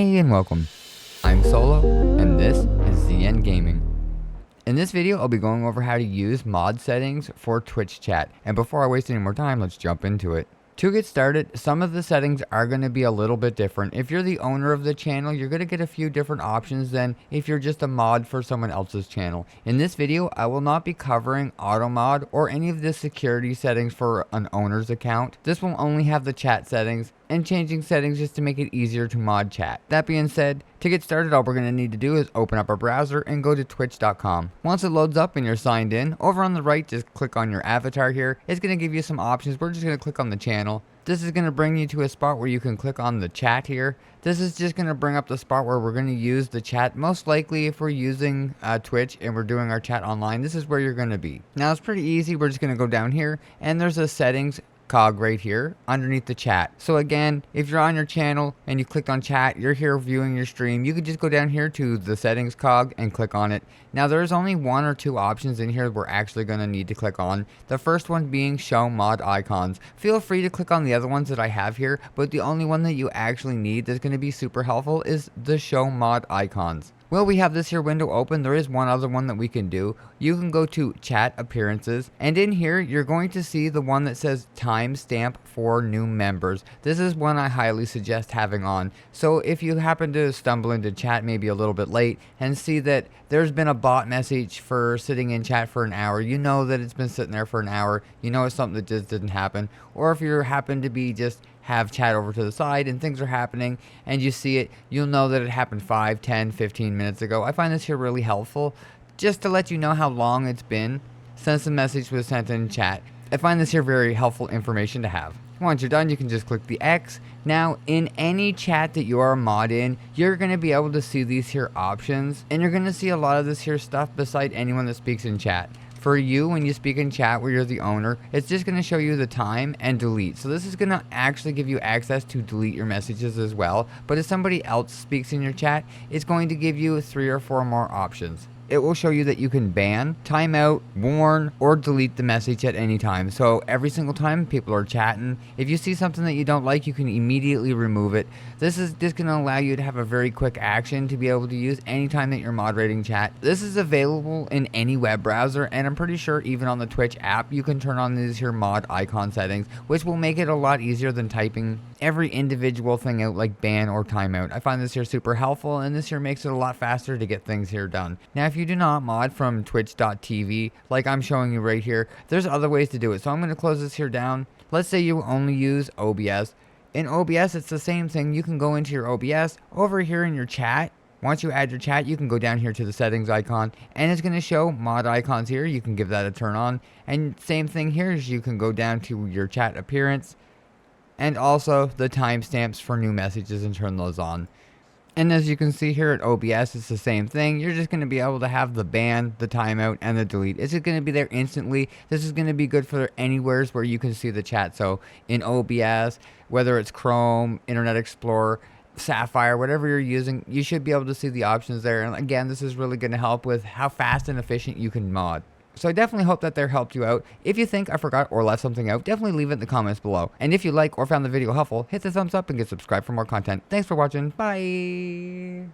Hey and welcome. I'm Solo and this is ZN Gaming. In this video, I'll be going over how to use mod settings for Twitch chat. And before I waste any more time, let's jump into it. To get started, some of the settings are going to be a little bit different. If you're the owner of the channel, you're going to get a few different options than if you're just a mod for someone else's channel. In this video, I will not be covering auto mod or any of the security settings for an owner's account. This will only have the chat settings and changing settings just to make it easier to mod chat. That being said, to get started, all we're going to need to do is open up our browser and go to twitch.com. Once it loads up and you're signed in, over on the right, just click on your avatar here. It's going to give you some options. We're just going to click on the channel. This is going to bring you to a spot where you can click on the chat here. This is just going to bring up the spot where we're going to use the chat. Most likely if we're using Twitch and we're doing our chat online, this is where you're going to be. Now it's pretty easy. We're just going to go down here and there's a settings cog right here underneath the chat. So again, if you're on your channel and you clicked on chat, you're here viewing your stream, you could just go down here to the settings cog and click on it. Now there's only one or two options in here we're actually going to need to click on. The first one being show mod icons. Feel free to click on the other ones that I have here, but the only one that you actually need that's going to be super helpful is the show mod icons. Well, we have this here window open. There is one other one that we can do. You can go to chat appearances, and in here you're going to see the one that says timestamp for new members. This is one I highly suggest having on. So if you happen to stumble into chat maybe a little bit late and see that there's been a bot message for sitting in chat for an hour, you know that it's been sitting there for an hour, you know it's something that just didn't happen. Or if you happen to be just have chat over to the side and things are happening and you see it, you'll know that it happened 5, 10, 15 minutes ago. I find this here really helpful just to let you know how long it's been since the message was sent in chat. I find this here very helpful information to have. Once you're done, you can just click the X. Now, in any chat that you are a mod in, you're going to be able to see these here options, and you're going to see a lot of this here stuff beside anyone that speaks in chat. For you, when you speak in chat where you're the owner, it's just going to show you the time and delete. So this is going to actually give you access to delete your messages as well. But if somebody else speaks in your chat, it's going to give you 3 or 4 more options. It will show you that you can ban, timeout, warn, or delete the message at any time. So every single time people are chatting, if you see something that you don't like, you can immediately remove it. This is just going to allow you to have a very quick action to be able to use anytime that you're moderating chat. This is available in any web browser, and I'm pretty sure even on the Twitch app, you can turn on these here mod icon settings, which will make it a lot easier than typing every individual thing out like ban or timeout. I find this here super helpful, and this here makes it a lot faster to get things here done. Now, if you do not mod from twitch.tv, like I'm showing you right here, there's other ways to do it. So I'm going to close this here down. Let's say you only use OBS. In OBS, it's the same thing. You can go into your OBS over here in your chat. Once you add your chat, you can go down here to the settings icon, and it's going to show mod icons here. You can give that a turn on. And same thing here is you can go down to your chat appearance and also the timestamps for new messages and turn those on. And as you can see here at OBS, it's the same thing. You're just going to be able to have the ban, the timeout, and the delete. It's just going to be there instantly. This is going to be good for anywheres where you can see the chat. So in OBS, whether it's Chrome, Internet Explorer, Sapphire, whatever you're using, you should be able to see the options there. And again, this is really going to help with how fast and efficient you can mod. So I definitely hope that helped you out. If you think I forgot or left something out, definitely leave it in the comments below. And if you like or found the video helpful, hit the thumbs up and get subscribed for more content. Thanks for watching. Bye.